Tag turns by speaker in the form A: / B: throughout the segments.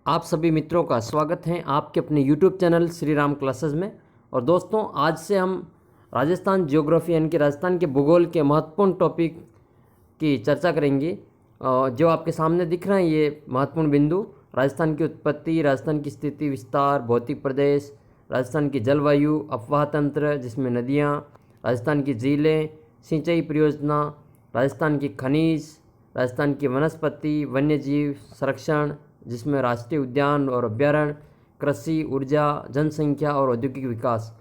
A: आप सभी मित्रों का स्वागत है आपके अपने YouTube channel Shri Ram classes में। और दोस्तों, आज से हम राजस्थान ज्योग्राफी यानी कि राजस्थान के भूगोल के महत्वपूर्ण टॉपिक की चर्चा करेंगे। जो आपके सामने दिख रहे हैं ये महत्वपूर्ण बिंदु: राजस्थान की उत्पत्ति, राजस्थान की स्थिति विस्तार, भौतिक प्रदेश, राजस्थान की जलवायु, अफवाह तंत्र जिसमें नदियाँ, राजस्थान की झीलें, सिंचाई परियोजना, राजस्थान की खनिज, राजस्थान की वनस्पति वन्यजीव संरक्षण जिसमें राष्ट्रीय उद्यान और अभ्यारण्य, कृषि, ऊर्जा, जनसंख्या और औद्योगिक विकास,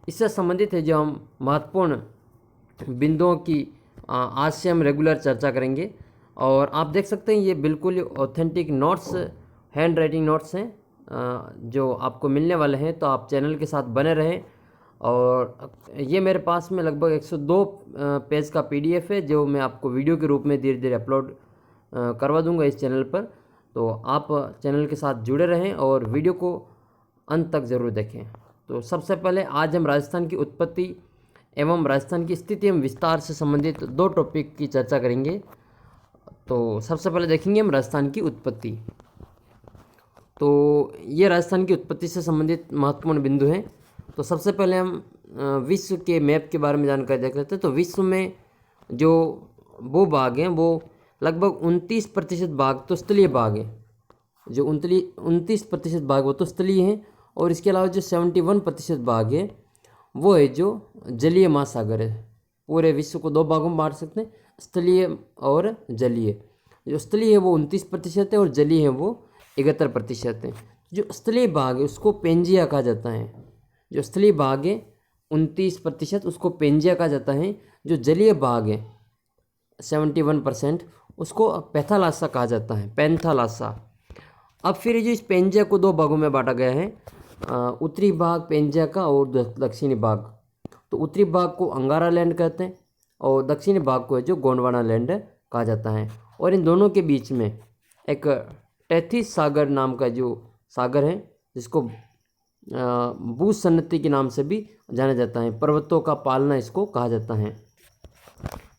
A: इससे संबंधित है जो हम महत्वपूर्ण बिंदुओं की आज से हम रेगुलर चर्चा करेंगे। और आप देख सकते हैं ये बिल्कुल authentic notes, hand writing notes हैं जो आपको मिलने वाले हैं, तो आप चैनल के साथ बने रहें। और ये मेरे पास में लगभग 102 पेज का PDF है जो मैं आपको वीडियो के रूप में धीरे धीरे अपलोड करवा दूंगा इस चैनल पर। तो आप चैनल के साथ जुड़े रहें और वीडियो को अंत तक ज़रूर देखें। तो सबसे पहले आज हम राजस्थान की उत्पत्ति एवं राजस्थान की स्थिति एवं विस्तार से संबंधित दो टॉपिक की चर्चा करेंगे। तो सबसे पहले देखेंगे हम राजस्थान की उत्पत्ति। तो ये राजस्थान की उत्पत्ति से संबंधित महत्वपूर्ण बिंदु हैं। तो सबसे पहले हम विश्व के मैप के बारे में जानकारी देख लेते हैं। तो विश्व में जो भूभाग हैं वो लगभग 29% भाग तो स्थलीय भाग है। जो 29% भाग वो तो स्थलीय हैं, और इसके अलावा जो 71% भाग है वो है जो जलीय महासागर है। पूरे विश्व को दो भागों में बांट सकते हैं, स्थलीय और जलीय। जो स्थलीय है वो 29% है और जलीय है वो 71% है। जो स्थलीय भाग है उसको पेंजिया कहा जाता है। जो स्थलीय भाग है 29% उसको पेंजिया कहा जाता है। जो जलीय भाग है 71% उसको पैथालासा कहा जाता है, पैंथालासा। अब फिर जो इस पेंजिया को दो भागों में बांटा गया है, उत्तरी भाग पेंजिया का और दक्षिणी भाग। तो उत्तरी भाग को अंगारा लैंड कहते हैं और दक्षिणी भाग को है जो गोंडवाना लैंड कहा जाता है। और इन दोनों के बीच में एक टेथिस सागर नाम का जो सागर है जिसको भूसन्नति के नाम से भी जाना जाता है, पर्वतों का पालना इसको कहा जाता है।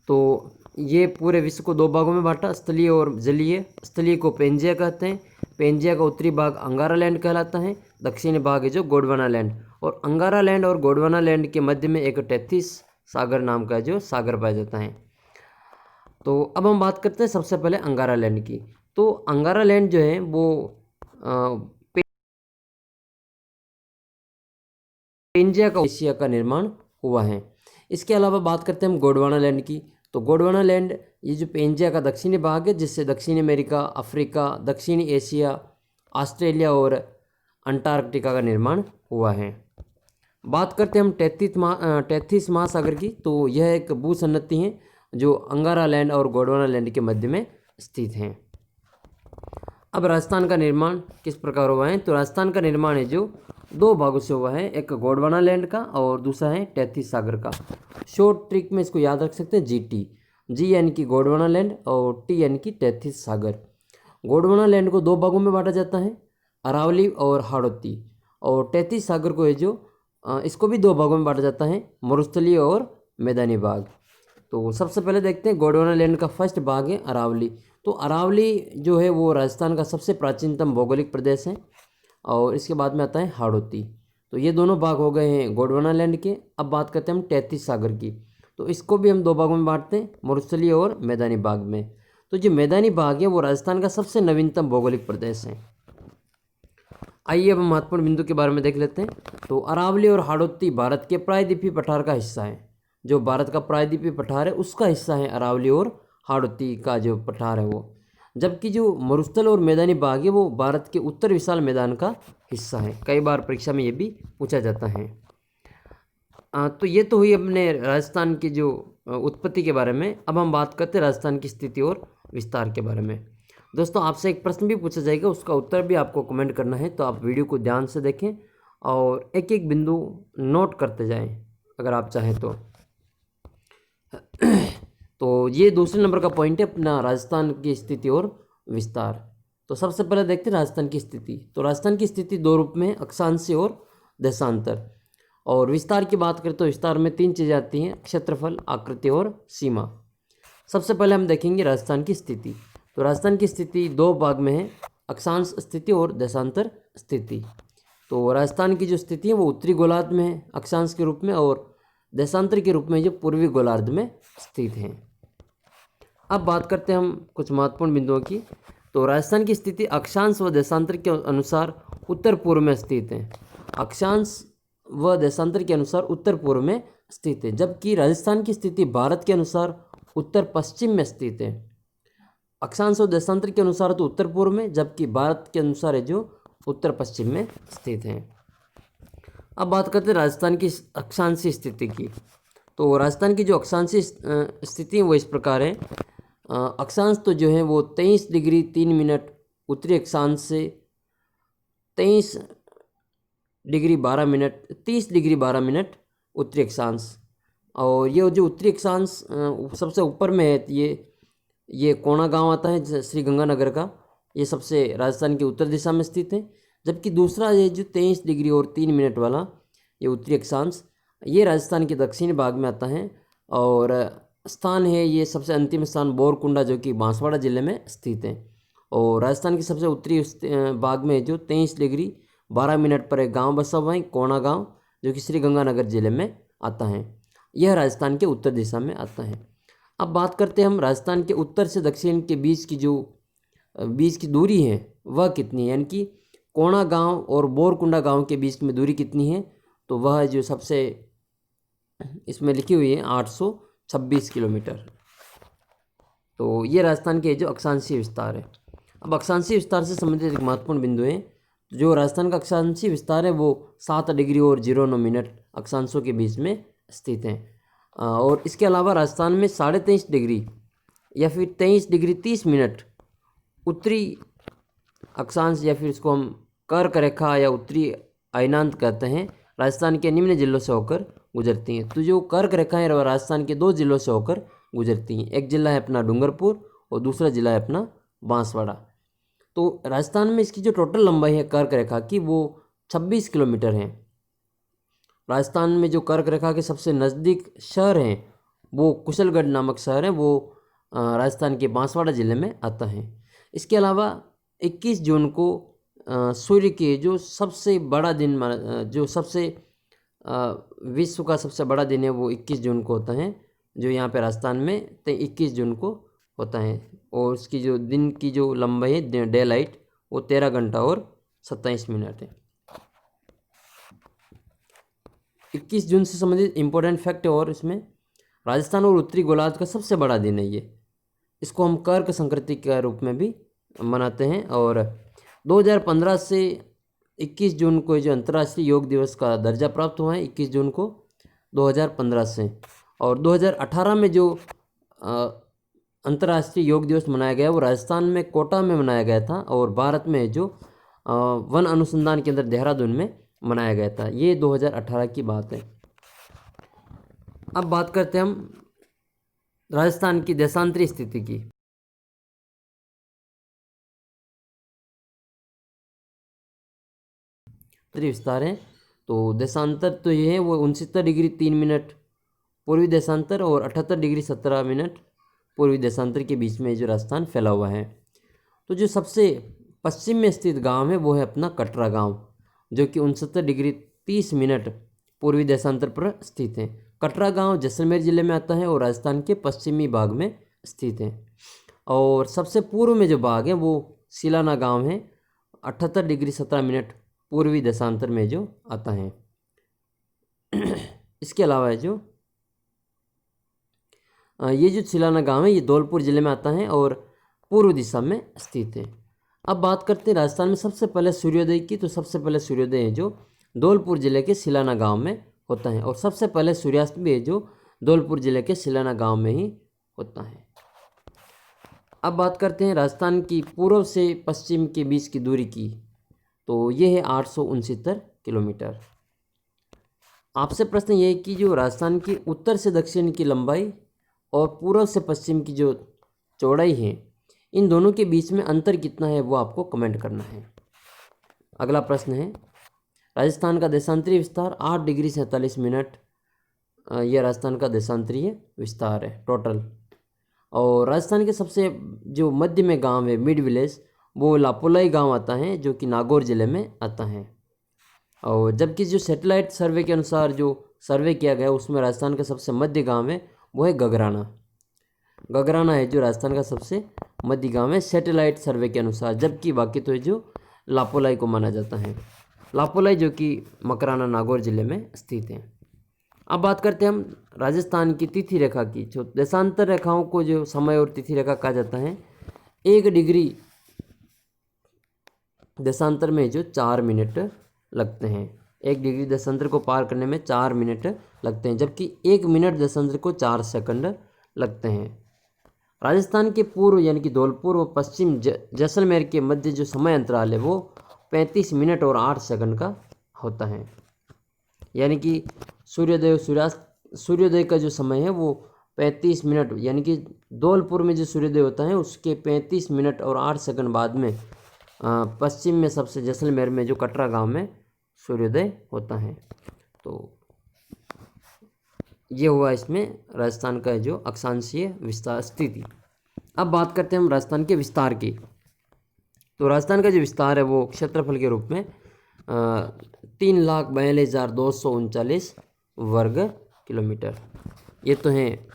A: तो ये पूरे विश्व को दो भागों में बांटा, स्थलीय और जलीय। स्थलीय को पेंजिया कहते हैं, पेंजिया का उत्तरी भाग अंगारा लैंड कहलाता है, दक्षिणी भाग है जो गोंडवाना लैंड। और अंगारा लैंड और गोंडवाना लैंड के मध्य में एक टेथिस सागर नाम का जो सागर पाया जाता है। तो अब हम बात करते हैं सबसे पहले अंगारा लैंड की। तो अंगारा लैंड जो है वो पेंजिया का एशिया का निर्माण हुआ है। इसके अलावा बात करते हैं हम गोंडवाना लैंड की। तो गोंडवाना लैंड ये जो पेंजिया का दक्षिणी भाग है जिससे दक्षिणी अमेरिका, अफ्रीका, दक्षिणी एशिया, ऑस्ट्रेलिया और अंटार्कटिका का निर्माण हुआ है। बात करते हैं हम टेथिस महासागर की। तो यह एक भूसन्नति है जो अंगारा लैंड और गोंडवाना लैंड के मध्य में स्थित है। अब राजस्थान का निर्माण किस प्रकार हुआ है? तो राजस्थान का निर्माण है जो दो भागों से हुआ है, एक गोंडवाना लैंड का और दूसरा है टेथिस सागर का। शॉर्ट ट्रिक में इसको याद रख सकते हैं GT, G यानी कि गोंडवाना लैंड और T यानी कि टेथिस सागर। गोंडवाना लैंड को दो भागों में बांटा जाता है, अरावली और हाड़ौती। और टेथिस सागर को है जो इसको भी दो भागों में बांटा जाता है, मरुस्थलीय और मैदानी भाग। तो सबसे पहले देखते हैं गोंडवाना लैंड का फर्स्ट भाग है अरावली। तो अरावली जो है वो राजस्थान का सबसे प्राचीनतम भौगोलिक प्रदेश है। और इसके बाद में आता है हाड़ौती। तो ये दोनों भाग हो गए हैं गोंडवाना लैंड के। अब बात करते हैं हम टेथिस सागर की। तो इसको भी हम दो भागों में बांटते हैं, मरुस्थलीय और मैदानी भाग में। तो जो मैदानी भाग है वो राजस्थान का सबसे नवीनतम भौगोलिक प्रदेश है। आइए अब हम महत्वपूर्ण बिंदु के बारे में देख लेते हैं। तो अरावली और हाड़ौती भारत के प्रायद्वीपीय पठार का हिस्सा है। जो भारत का प्रायद्वीपीय पठार है उसका हिस्सा है अरावली और हाड़ौती का जो पठार है वो। जबकि जो मरुस्थल और मैदानी भाग है वो भारत के उत्तर विशाल मैदान का हिस्सा है। कई बार परीक्षा में ये भी पूछा जाता है। तो ये तो हुई अपने राजस्थान की जो उत्पत्ति के बारे में। अब हम बात करते हैं राजस्थान की स्थिति और विस्तार के बारे में। दोस्तों, आपसे एक प्रश्न भी पूछा जाएगा, उसका उत्तर भी आपको कमेंट करना है। तो आप वीडियो को ध्यान से देखें और एक एक बिंदु नोट करते जाएं अगर आप चाहें तो। तो ये दूसरे नंबर का पॉइंट है अपना राजस्थान की स्थिति और विस्तार। तो सबसे पहले देखते हैं राजस्थान की स्थिति। तो राजस्थान की स्थिति दो रूप में, अक्षांशीय और देशांतर। और विस्तार की बात करें तो विस्तार में तीन चीज़ें आती हैं, क्षेत्रफल, आकृति और सीमा। सबसे पहले हम देखेंगे राजस्थान की स्थिति। तो राजस्थान की स्थिति दो भाग में है, अक्षांश स्थिति और देशांतर स्थिति। तो राजस्थान की जो स्थिति है वो उत्तरी गोलार्ध में है अक्षांश के रूप में, और देशांतर के रूप में जो पूर्वी गोलार्ध में स्थित हैं। अब बात करते हैं हम कुछ महत्वपूर्ण बिंदुओं की। तो राजस्थान की स्थिति अक्षांश व देशांतर के अनुसार उत्तर पूर्व में स्थित है। अक्षांश व देशांतर के अनुसार उत्तर पूर्व में स्थित है, जबकि राजस्थान की स्थिति भारत के अनुसार उत्तर पश्चिम में स्थित है। अक्षांश और देशांतर के अनुसार तो उत्तर पूर्व में, जबकि भारत के अनुसार है जो उत्तर पश्चिम में स्थित है। अब बात करते हैं राजस्थान की अक्षांशीय स्थिति की। तो राजस्थान की जो अक्षांशीय स्थिति है वो इस प्रकार है। अक्षांश तो जो है वो 23 डिग्री 3 मिनट उत्तरी अक्षांश से 23 डिग्री 12 मिनट 30 डिग्री 12 मिनट उत्तरी अक्षांश। और ये जो उत्तरी अक्षांश सबसे ऊपर में है, ये कोणा गांव आता है श्री गंगानगर का, ये सबसे राजस्थान की उत्तर दिशा में स्थित है। जबकि दूसरा ये जो 23 डिग्री और 3 मिनट वाला ये उत्तरी अक्षांश, ये राजस्थान के दक्षिणी भाग में आता है। और स्थान है ये सबसे अंतिम स्थान बोरकुंडा, जो कि बांसवाड़ा जिले में स्थित है। और राजस्थान के सबसे उत्तरी भाग में जो 23 डिग्री 12 मिनट पर एक गाँव बसा हुआ है कोणा गाँव, जो कि श्री गंगानगर जिले में आता है। यह राजस्थान के उत्तर दिशा में आता है। अब बात करते हैं हम राजस्थान के उत्तर से दक्षिण के बीच की दूरी है वह कितनी है, यानी कि कोणा गांव और बोरकुंडा गांव के बीच में दूरी कितनी है। तो वह जो सबसे इसमें लिखी हुई है 826 किलोमीटर। तो ये राजस्थान के जो अक्षांशीय विस्तार है। अब अक्षांशीय विस्तार से संबंधित एक महत्वपूर्ण बिंदु है। जो राजस्थान का अक्षांशीय विस्तार है वो 7 डिग्री और 09 मिनट अक्षांशों के बीच में स्थित है। और इसके अलावा राजस्थान में 23.5 डिग्री या फिर 23 डिग्री 30 मिनट उत्तरी अक्षांश, या फिर इसको हम कर्क रेखा या उत्तरी अयनांत कहते हैं, राजस्थान के निम्न जिलों से होकर गुजरती हैं। तो जो कर्क रेखा है राजस्थान के 2 जिलों से होकर गुजरती हैं। एक जिला है अपना डूंगरपुर और दूसरा जिला है अपना बांसवाड़ा। तो राजस्थान में इसकी जो टोटल लंबाई है कर्क रेखा की वो 26 किलोमीटर है। राजस्थान में जो कर्क रेखा के सबसे नज़दीक शहर हैं वो कुशलगढ़ नामक शहर है, वो राजस्थान के बांसवाड़ा ज़िले में आता है। इसके अलावा 21 जून को सूर्य के जो सबसे बड़ा दिन विश्व का सबसे बड़ा दिन है वो 21 जून को होता है, जो यहाँ पे राजस्थान में 21 जून को होता है। और उसकी जो दिन की जो लंबाई है डे लाइट वो 13 घंटा और 27 मिनट है। 21 जून से संबंधित इम्पोर्टेंट फैक्ट है, और इसमें राजस्थान और उत्तरी गोलार्ध का सबसे बड़ा दिन है ये। इसको हम कर्क संक्रांति के रूप में भी मनाते हैं। और 2015 से 21 जून को जो अंतर्राष्ट्रीय योग दिवस का दर्जा प्राप्त हुआ है 21 जून को 2015 से। और 2018 में जो अंतर्राष्ट्रीय योग दिवस मनाया गया वो राजस्थान में कोटा में मनाया गया था, और भारत में जो वन अनुसंधान केंद्र देहरादून में मनाया गया था। ये 2018 की बात है। अब बात करते हैं हम राजस्थान की देशांतरी स्थिति की। विस्तार है तो देशांतर तो ये है वो 69 डिग्री 3 मिनट पूर्वी देशांतर और 78 डिग्री 17 मिनट पूर्वी देशांतर के बीच में जो राजस्थान फैला हुआ है। तो जो सबसे पश्चिम में स्थित गांव है वो है अपना कटरा गांव, जो कि 69 डिग्री 30 मिनट पूर्वी देशांतर पर स्थित है। कटरा गांव जैसलमेर जिले में आता है और राजस्थान के पश्चिमी भाग में स्थित है। और सबसे पूर्व में जो भाग है वो सिलाना गांव है, 78 डिग्री 17 मिनट पूर्वी देशांतर में जो आता है। इसके अलावा है जो ये जो सिलाना गांव है ये धौलपुर जिले में आता है और पूर्व दिशा में स्थित है। अब बात करते हैं राजस्थान में सबसे पहले सूर्योदय की। तो सबसे पहले सूर्योदय है जो धौलपुर जिले के सिलाना गांव में होता है, और सबसे पहले सूर्यास्त भी है जो धौलपुर जिले के सिलाना गांव में ही होता है। अब बात करते हैं राजस्थान की पूर्व से पश्चिम के बीच की दूरी की। तो ये है 869 किलोमीटर। आपसे प्रश्न ये है कि जो राजस्थान की उत्तर से दक्षिण की लंबाई और पूर्व से पश्चिम की जो चौड़ाई है, इन दोनों के बीच में अंतर कितना है वो आपको कमेंट करना है। अगला प्रश्न है राजस्थान का देशांतरीय विस्तार 8 डिग्री 47 मिनट। यह राजस्थान का देशांतरीय विस्तार है टोटल। और राजस्थान के सबसे जो मध्य में गांव है मिड विलेज वो लापोलाई गांव आता है जो कि नागौर ज़िले में आता है। और जबकि जो सैटेलाइट सर्वे के अनुसार जो सर्वे किया गया उसमें राजस्थान का सबसे मध्य गांव है वो है गगराना। गगराना है जो राजस्थान का सबसे मध्य गांव है सैटेलाइट सर्वे के अनुसार, जबकि बाकी तो है जो लापोलाई को माना जाता है। लापोलाई जो कि मकराना नागौर ज़िले में स्थित है। अब बात करते हैं हम राजस्थान की तिथि रेखा की। जो देशांतर रेखाओं को जो समय और तिथि रेखा कहा जाता है, 1 डिग्री देशांतर में जो 4 मिनट लगते हैं। 1 डिग्री देशांतर को पार करने में 4 मिनट लगते हैं, जबकि 1 मिनट देशांतर को 4 सेकंड लगते हैं। राजस्थान के पूर्व यानी कि धौलपुर व पश्चिम जैसलमेर के मध्य जो समय अंतराल है वो 35 मिनट और 8 सेकंड का होता है। यानी कि सूर्योदय का जो समय है वो 35 मिनट, यानी कि धौलपुर में जो सूर्योदय होता है उसके 35 मिनट और 8 सेकंड बाद में पश्चिम में सबसे जैसलमेर में जो कटरा गांव में सूर्योदय होता है। तो ये हुआ इसमें राजस्थान का जो अक्षांशीय विस्तार स्थिति। अब बात करते हैं हम राजस्थान के विस्तार की। तो राजस्थान का जो विस्तार है वो क्षेत्रफल के रूप में 3,42,239 वर्ग किलोमीटर, ये तो हैं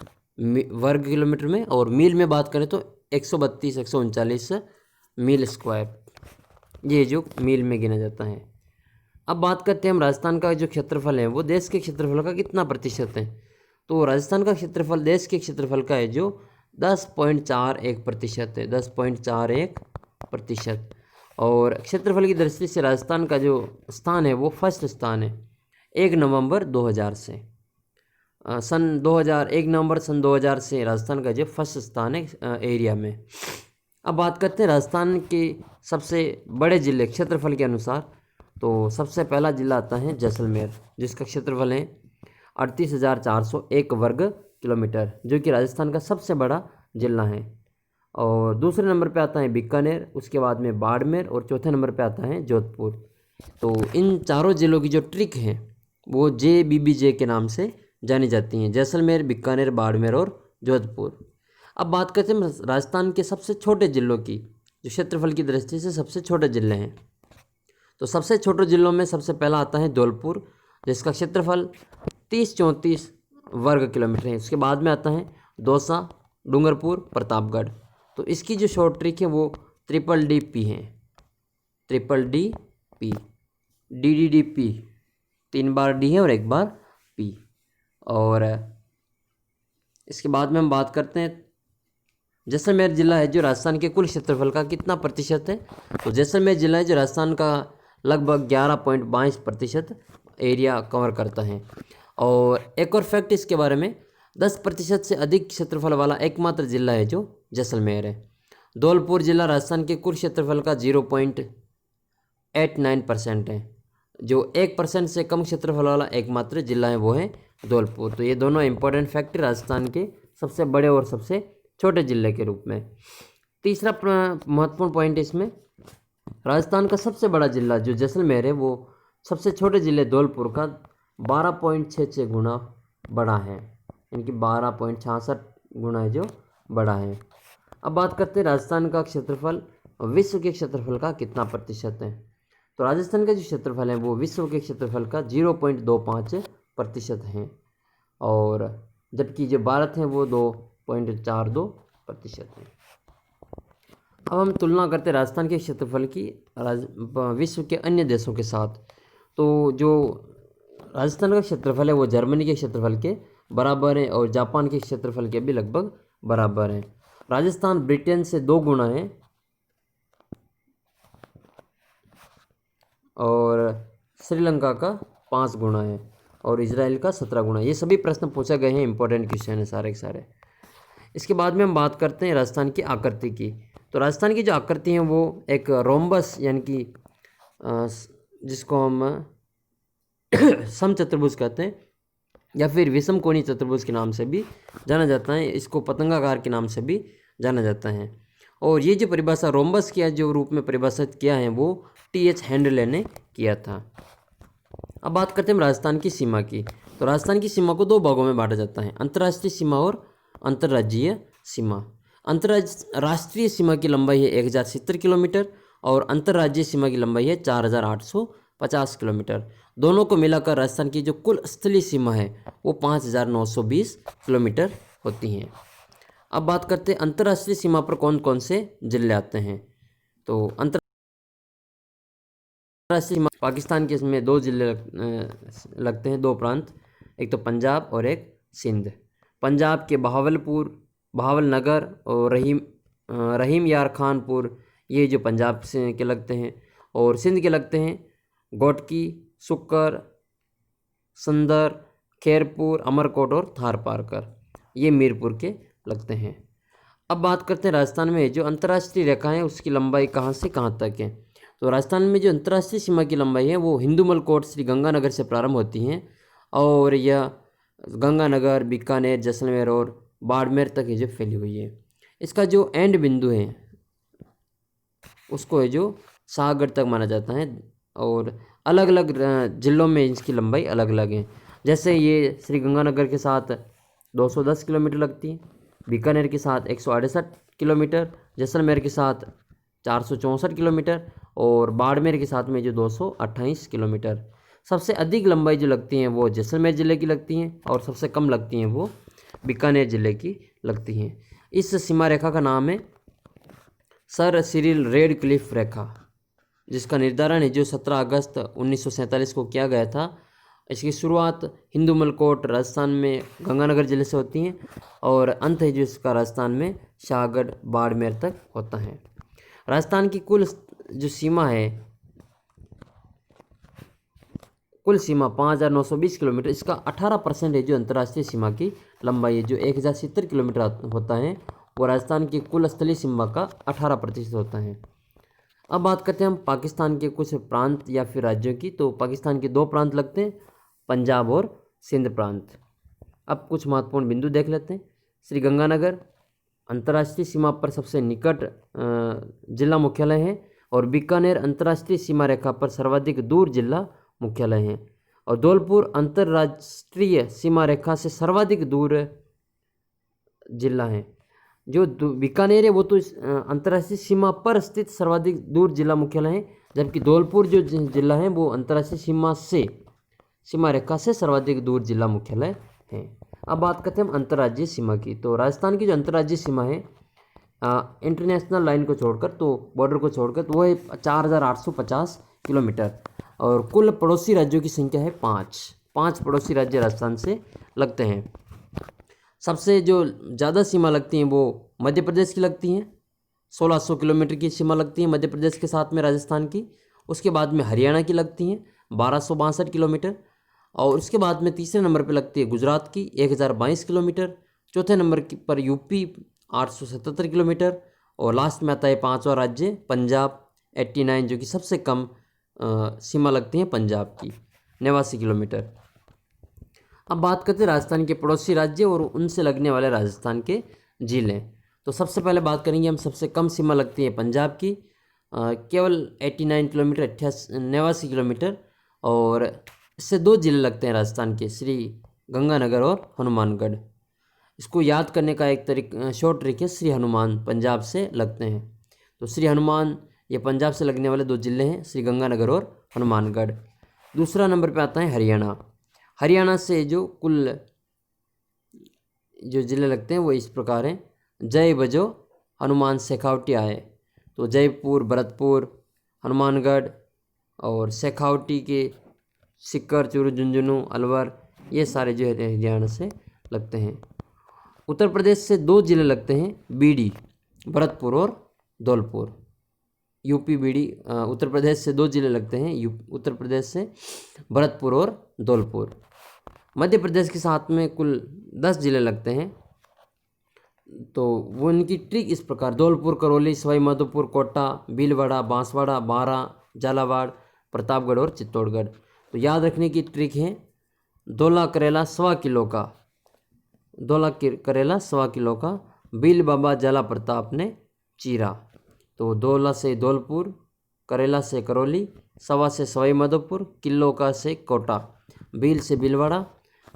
A: वर्ग किलोमीटर में, और मील में बात करें तो 132,139 मील स्क्वायर, ये जो मील में गिना जाता है। अब बात करते हैं हम राजस्थान का जो क्षेत्रफल है वो देश के क्षेत्रफल का कितना प्रतिशत है। तो राजस्थान का क्षेत्रफल देश के क्षेत्रफल का है जो 10.41% है, 10.41%। और क्षेत्रफल की दृष्टि से राजस्थान का जो स्थान है वो फर्स्ट स्थान है 1 नवंबर 2000 से। 1 नवंबर सन 2000 से राजस्थान का जो फर्स्ट स्थान है एरिया में। अब बात करते हैं राजस्थान के सबसे बड़े ज़िले क्षेत्रफल के अनुसार। तो सबसे पहला ज़िला आता है जैसलमेर, जिसका क्षेत्रफल है 38,401 वर्ग किलोमीटर, जो कि राजस्थान का सबसे बड़ा ज़िला है। और दूसरे नंबर पे आता है बीकानेर, उसके बाद में बाड़मेर, और चौथे नंबर पे आता है जोधपुर। तो इन चारों ज़िलों की जो ट्रिक है वो JBBJ के नाम से जानी जाती हैं, जैसलमेर, बीकानेर, बाड़मेर और जोधपुर। अब बात करते हैं राजस्थान के सबसे छोटे ज़िलों की, जो क्षेत्रफल की दृष्टि से सबसे छोटे ज़िले हैं। तो सबसे छोटे ज़िलों में सबसे पहला आता है धौलपुर, जिसका क्षेत्रफल 3034 वर्ग किलोमीटर है। उसके बाद में आता है दौसा, डूंगरपुर, प्रतापगढ़। तो इसकी जो शॉर्ट ट्रिक है वो DDP है, DDP, DDDP, 3 बार D है और 1 बार P। और इसके बाद में हम बात करते हैं जैसलमेर ज़िला है जो राजस्थान के कुल क्षेत्रफल का कितना प्रतिशत है। तो जैसलमेर ज़िला है जो राजस्थान का लगभग 11.22% एरिया कवर करता है। और एक और फैक्ट इसके बारे में, 10% से अधिक क्षेत्रफल वाला एकमात्र ज़िला है जो जैसलमेर है। धौलपुर ज़िला राजस्थान के कुल क्षेत्रफल का 0.89% है। जो 1% से कम क्षेत्रफल वाला एकमात्र ज़िला है वो है धौलपुर। तो ये दोनों इंपॉर्टेंट फैक्ट राजस्थान के सबसे बड़े और सबसे छोटे ज़िले के रूप में। तीसरा महत्वपूर्ण पॉइंट इसमें, राजस्थान का सबसे बड़ा ज़िला जो जैसलमेर है वो सबसे छोटे ज़िले धौलपुर का 12.66 गुना बड़ा है, यानी कि 12.66 गुना है जो बड़ा है। अब बात करते हैं राजस्थान का क्षेत्रफल विश्व के क्षेत्रफल का कितना प्रतिशत है। तो राजस्थान का जो क्षेत्रफल है वो विश्व के क्षेत्रफल का 0.25% है, और जबकि जो भारत है वो 2.42% है। अब हम तुलना करते हैं राजस्थान के क्षेत्रफल की विश्व के अन्य देशों के साथ। तो जो राजस्थान का क्षेत्रफल है वो जर्मनी के क्षेत्रफल के बराबर है, और जापान के क्षेत्रफल के भी लगभग बराबर है। राजस्थान ब्रिटेन से 2 गुना है, और श्रीलंका का 5 गुना है, और इजराइल का 17 गुना। ये सभी प्रश्न पूछे गए हैं, इंपॉर्टेंट क्वेश्चन है सारे के सारे। इसके बाद में हम बात करते हैं राजस्थान की आकृति की। तो राजस्थान की जो आकृति है वो एक रोम्बस, यानी कि जिसको हम समचतुर्भुज कहते हैं, या फिर विषम कोणीय चतुर्भुज के नाम से भी जाना जाता है। इसको पतंगाकार के नाम से भी जाना जाता है। और ये जो परिभाषा रोम्बस के जो रूप में परिभाषित किया है वो TH हैंडले ने किया था। अब बात करते हैं हम राजस्थान की सीमा की। तो राजस्थान की सीमा को 2 भागों में बांटा जाता है, अंतर्राष्ट्रीय सीमा और अंतर्राज्यीय सीमा। अंतर्राष्ट्रीय सीमा की लंबाई है 1070 किलोमीटर और अंतर्राज्यीय सीमा की लंबाई है 4850 किलोमीटर। दोनों को मिलाकर राजस्थान की जो कुल स्थलीय सीमा है वो 5920 किलोमीटर होती हैं। अब बात करते हैं अंतर्राष्ट्रीय सीमा पर कौन कौन से जिले आते हैं। तो अंतर्राष्ट्रीय सीमा पाकिस्तान के इसमें दो जिले लगते हैं, दो प्रांत, एक तो पंजाब और एक सिंध। पंजाब के बहावलनगर और रहीम यार खानपुर, ये जो पंजाब से के लगते हैं, और सिंध के लगते हैं गोटकी, सुक्कर, संदर, खैरपुर, अमरकोट और थारपारकर, ये मीरपुर के लगते हैं। अब बात करते हैं राजस्थान में जो अंतर्राष्ट्रीय रेखा है उसकी लंबाई कहाँ से कहाँ तक है। तो राजस्थान में जो अंतर्राष्ट्रीय सीमा की लंबाई है वो हिंदूमल कोट श्री गंगानगर से प्रारंभ होती हैं और यह गंगानगर, बीकानेर, जैसलमेर और बाड़मेर तक ये जो फैली हुई है। इसका जो एंड बिंदु है उसको है जो शाहगढ़ तक माना जाता है और अलग अलग जिलों में इसकी लंबाई अलग अलग है। जैसे ये श्री गंगानगर के साथ 210 किलोमीटर लगती है, बीकानेर के साथ 168 किलोमीटर, जैसलमेर के साथ 464 किलोमीटर और बाड़मेर के साथ में जो 228 किलोमीटर। सबसे अधिक लंबाई जो लगती हैं वो जैसलमेर ज़िले की लगती हैं और सबसे कम लगती हैं वो बीकानेर ज़िले की लगती हैं। इस सीमा रेखा का नाम है सर सिरिल रेडक्लिफ रेखा, जिसका निर्धारण है जो 17 अगस्त 1947 को किया गया था। इसकी शुरुआत हिंदूमल कोट राजस्थान में गंगानगर जिले से होती है और अंत है जो इसका राजस्थान में शाहगढ़ बाड़मेर तक होता है। राजस्थान की कुल जो सीमा है, कुल सीमा 5920 किलोमीटर, इसका 18% है जो अंतर्राष्ट्रीय सीमा की लंबाई है, जो 1070 किलोमीटर होता है वो राजस्थान की कुल स्थलीय सीमा का 18% होता है। अब बात करते हैं हम पाकिस्तान के कुछ प्रांत या फिर राज्यों की। तो पाकिस्तान के दो प्रांत लगते हैं, पंजाब और सिंध प्रांत। अब कुछ महत्वपूर्ण बिंदु देख लेते हैं। श्री गंगानगर अंतर्राष्ट्रीय सीमा पर सबसे निकट जिला मुख्यालय है और बीकानेर अंतर्राष्ट्रीय सीमा रेखा पर सर्वाधिक दूर जिला मुख्यालय है और धौलपुर अंतर्राष्ट्रीय सीमा रेखा से सर्वाधिक दूर जिला है। जो बीकानेर है वो तो अंतर्राष्ट्रीय सीमा पर स्थित सर्वाधिक दूर जिला मुख्यालय है, जबकि धौलपुर जो जिला है वो अंतर्राष्ट्रीय सीमा रेखा से सर्वाधिक दूर जिला मुख्यालय है। अब बात करते हैं हम अंतर्राज्यीय सीमा की। तो राजस्थान की जो अंतर्राज्यीय सीमा है इंटरनेशनल लाइन को छोड़कर, तो बॉर्डर को छोड़कर, तो वो है 4850 किलोमीटर और कुल पड़ोसी राज्यों की संख्या है 5 पड़ोसी राज्य राजस्थान से लगते हैं। सबसे जो ज़्यादा सीमा लगती हैं वो मध्य प्रदेश की लगती हैं, 1600 किलोमीटर की सीमा लगती है मध्य प्रदेश के साथ में राजस्थान की। उसके बाद में हरियाणा की लगती हैं 1262 किलोमीटर और उसके बाद में तीसरे नंबर पर लगती है गुजरात की 1022 किलोमीटर, चौथे नंबर पर यूपी 877 किलोमीटर और लास्ट में आता है पांचवा राज्य पंजाब 89, जो कि सबसे कम सीमा लगती है पंजाब की 89 किलोमीटर। अब बात करते हैं राजस्थान के पड़ोसी राज्य और उनसे लगने वाले राजस्थान के जिले। तो सबसे पहले बात करेंगे हम सबसे कम सीमा लगती है पंजाब की, केवल 89 किलोमीटर 89 किलोमीटर और इससे दो जिले लगते हैं राजस्थान के, श्री गंगानगर और हनुमानगढ़। इसको याद करने का एक शॉर्ट ट्रिक है, श्री हनुमान पंजाब से लगते हैं। तो श्री हनुमान ये पंजाब से लगने वाले दो जिले हैं, श्री गंगानगर और हनुमानगढ़। दूसरा नंबर पे आता है हरियाणा। हरियाणा से जो कुल जो जिले लगते हैं वो इस प्रकार हैं, जय बजो हनुमान शेखावटी आए। तो जयपुर, भरतपुर, हनुमानगढ़ और शेखावटी के सिक्कर, चूरू, झुंझुनू, अलवर, ये सारे जो है हरियाणा से लगते हैं। उत्तर प्रदेश से दो जिले लगते हैं, बीडी, भरतपुर और धौलपुर। यूपी बीडी उत्तर प्रदेश से दो जिले लगते हैं, उत्तर प्रदेश से भरतपुर और धौलपुर। मध्य प्रदेश के साथ में कुल 10 जिले लगते हैं। तो वो इनकी ट्रिक इस प्रकार, धौलपुर, करौली, सवाई माधोपुर, कोटा, भीलवाड़ा, बांसवाड़ा, बारा, झालावाड़, प्रतापगढ़ और चित्तौड़गढ़। तो याद रखने की ट्रिक है, धौला करेला 1.25 किलो का, धौला करेला 1.25 किलो का, भील बाबा जला प्रताप ने चीरा। तो धौला से धौलपुर, करेला से करौली, सवा से सवाई माधोपुर, किलो का से कोटा, भील से भीलवाड़ा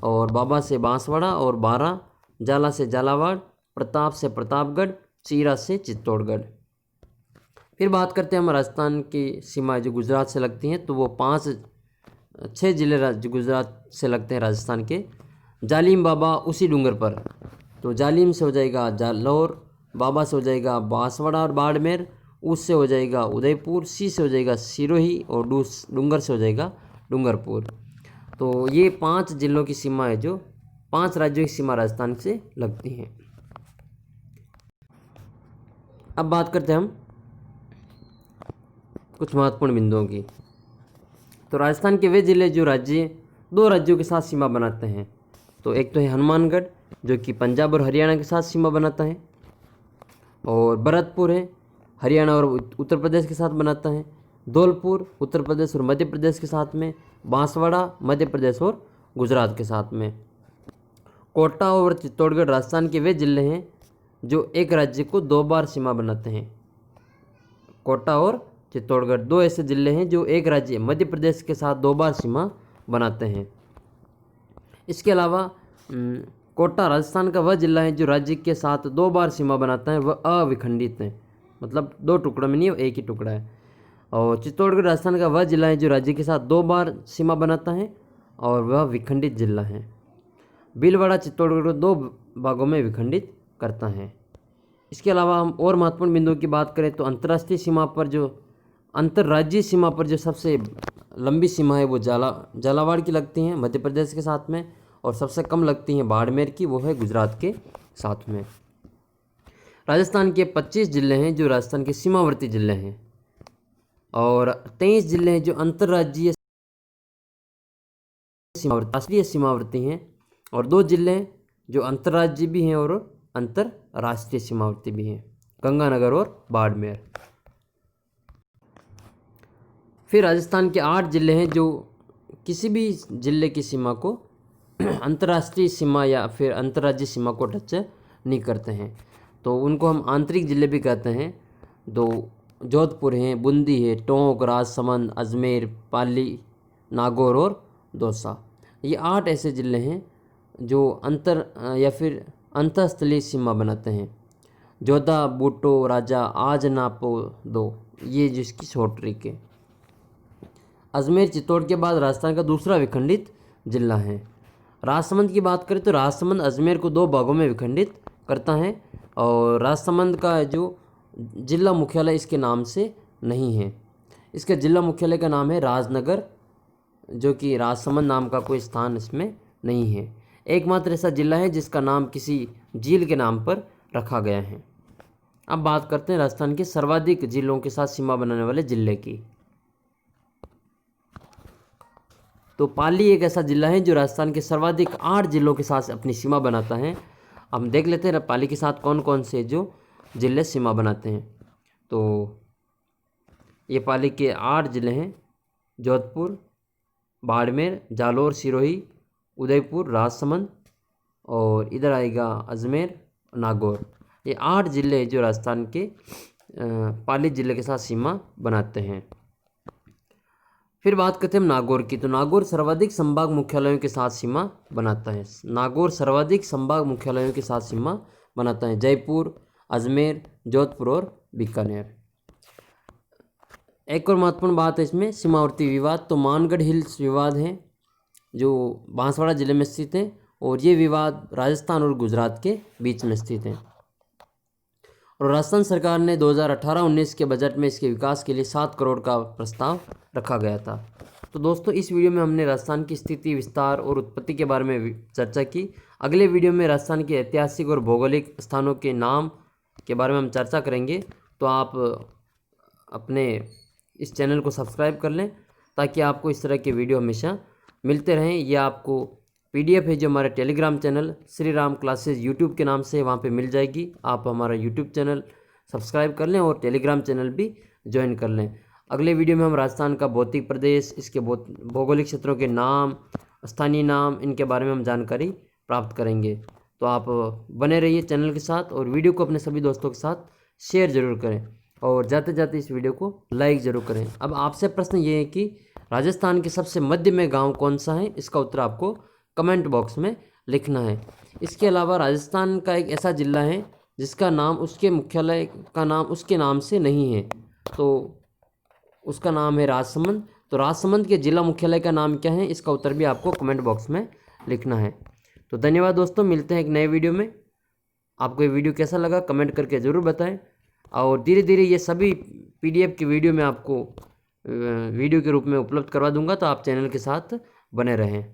A: और बाबा से बांसवाड़ा और बारा, जाला से झालावाड़, प्रताप से प्रतापगढ़ चीरा से चित्तौड़गढ़। फिर बात करते हैं हम राजस्थान की सीमा जो गुजरात से लगती हैं, तो वो 6 ज़िले जो गुजरात से लगते हैं राजस्थान के। जालिम बाबा उसी डूंगर पर, तो जालिम से हो जाएगा जालौर, बाबा से हो जाएगा बांसवाड़ा और बाड़मेर, उस से हो जाएगा उदयपुर, सी से हो जाएगा सिरोही और डूंगर से हो जाएगा डूंगरपुर। तो ये 5 जिलों की सीमा है, जो 5 राज्यों की सीमा राजस्थान से लगती हैं। अब बात करते हैं हम कुछ महत्वपूर्ण बिंदुओं की। तो राजस्थान के वे जिले जो 2 राज्यों के साथ सीमा बनाते हैं, तो एक तो है हनुमानगढ़ जो कि पंजाब और हरियाणा के साथ सीमा बनाता है, और भरतपुर है हरियाणा और उत्तर प्रदेश के साथ बनाता है, धौलपुर उत्तर प्रदेश और मध्य प्रदेश के साथ में, बांसवाड़ा मध्य प्रदेश और गुजरात के साथ में। कोटा और चित्तौड़गढ़ राजस्थान के वे जिले हैं जो एक राज्य को 2 बार सीमा बनाते हैं। कोटा और चित्तौड़गढ़ 2 ऐसे जिले हैं जो एक राज्य मध्य प्रदेश के साथ 2 बार सीमा बनाते हैं। इसके अलावा कोटा राजस्थान का वह जिला है जो राज्य के साथ 2 बार सीमा बनाता है, वह अविखंडित है, मतलब 2 टुकड़ों में नहीं, एक ही टुकड़ा है। और चित्तौड़गढ़ राजस्थान का वह जिला है जो राज्य के साथ 2 बार सीमा बनाता है और वह विखंडित जिला है। भीलवाड़ा चित्तौड़गढ़ को 2 भागों में विखंडित करता है। इसके अलावा हम और महत्वपूर्ण बिंदुओं की बात करें तो अंतर्राष्ट्रीय सीमा पर जो अंतर्राज्यीय सीमा पर जो सबसे लंबी सीमा है वो झालावाड़ की लगती हैं मध्य प्रदेश के साथ में, और सबसे कम लगती हैं बाड़मेर की, वो है गुजरात के साथ में। राजस्थान के 25 जिले हैं जो राजस्थान के सीमावर्ती जिले हैं, और 23 जिले हैं जो अंतर्राज्यीय राष्ट्रीय सीमावर्ती हैं, और 2 जिले हैं जो अंतर्राज्यीय भी हैं और अंतर्राष्ट्रीय सीमावर्ती भी हैं, गंगानगर और बाड़मेर। फिर राजस्थान के 8 जिले हैं जो किसी भी जिले की सीमा को अंतर्राष्ट्रीय सीमा या फिर अंतर्राज्यीय सीमा को टच नहीं करते हैं, तो उनको हम आंतरिक जिले भी कहते हैं। जोधपुर हैं, बूंदी है, टोंक, राजसमंद, अजमेर, पाली, नागौर और दौसा। ये 8 ऐसे जिले हैं जो या फिर अंतःस्थलीय सीमा बनाते हैं। जोधा, बूटो, राजा, आज, नापो, दो, ये जिसकी शॉर्ट ट्रिक है। अजमेर चित्तौड़ के बाद राजस्थान का दूसरा विखंडित जिला है। राजसमंद की बात करें तो राजसमंद अजमेर को 2 भागों में विखंडित करता है, और राजसमंद का जो जिला मुख्यालय इसके नाम से नहीं है। इसका जिला मुख्यालय का नाम है राजनगर, जो कि राजसमंद नाम का कोई स्थान इसमें नहीं है। एकमात्र ऐसा जिला है जिसका नाम किसी झील के नाम पर रखा गया है। अब बात करते हैं राजस्थान के सर्वाधिक जिलों के साथ सीमा बनाने वाले जिले की। तो पाली एक ऐसा जिला है जो राजस्थान के सर्वाधिक 8 जिलों के साथ अपनी सीमा बनाता है। हम देख लेते हैं पाली के साथ कौन कौन से जो जिले सीमा बनाते हैं। तो ये पाली के 8 जिले हैं: जोधपुर, बाड़मेर, जालौर, सिरोही, उदयपुर, राजसमंद, और इधर आएगा अजमेर, नागौर। ये 8 जिले जो राजस्थान के पाली जिले के साथ सीमा बनाते हैं। फिर बात करते हैं हम नागौर की। तो नागौर सर्वाधिक संभाग मुख्यालयों के साथ सीमा बनाता है। नागौर सर्वाधिक संभाग मुख्यालयों के साथ सीमा बनाता है: जयपुर, अजमेर, जोधपुर और बीकानेर। एक और महत्वपूर्ण बात है इसमें सीमावर्ती विवाद। तो मानगढ़ हिल्स विवाद है जो बांसवाड़ा जिले में स्थित है, और ये विवाद राजस्थान और गुजरात के बीच में स्थित है। और राजस्थान सरकार ने 2018-19 के बजट में इसके विकास के लिए 7 करोड़ का प्रस्ताव रखा गया था। तो दोस्तों, इस वीडियो में हमने राजस्थान की स्थिति, विस्तार और उत्पत्ति के बारे में चर्चा की। अगले वीडियो में राजस्थान के ऐतिहासिक और भौगोलिक स्थानों के नाम के बारे में हम चर्चा करेंगे। तो आप अपने इस चैनल को सब्सक्राइब कर लें ताकि आपको इस तरह के वीडियो हमेशा मिलते रहें। यह आपको PDF है जो हमारे Telegram channel Shri Ram classes YouTube के नाम से वहाँ पे मिल जाएगी। आप हमारा यूट्यूब चैनल सब्सक्राइब कर लें और टेलीग्राम चैनल भी ज्वाइन कर लें। अगले वीडियो में हम राजस्थान का भौतिक प्रदेश, इसके भौगोलिक क्षेत्रों के नाम, स्थानीय नाम, इनके बारे में हम जानकारी प्राप्त करेंगे। तो आप बने रहिए चैनल के साथ और वीडियो को अपने सभी दोस्तों के साथ शेयर ज़रूर करें, और जाते जाते इस वीडियो को लाइक ज़रूर करें। अब आपसे प्रश्न ये है कि राजस्थान के सबसे मध्य में गाँव कौन सा है? इसका उत्तर आपको कमेंट बॉक्स में लिखना है। इसके अलावा राजस्थान का एक ऐसा ज़िला है जिसका नाम उसके मुख्यालय का नाम उसके नाम से नहीं है, तो उसका नाम है राजसमंद। तो राजसमंद के ज़िला मुख्यालय का नाम क्या है, इसका उत्तर भी आपको कमेंट बॉक्स में लिखना है। तो धन्यवाद दोस्तों, मिलते हैं एक नए वीडियो में। आपको ये वीडियो कैसा लगा कमेंट करके ज़रूर बताएं, और धीरे धीरे ये सभी PDF की वीडियो मैं आपको वीडियो के रूप में उपलब्ध करवा दूंगा, तो आप चैनल के साथ बने रहें।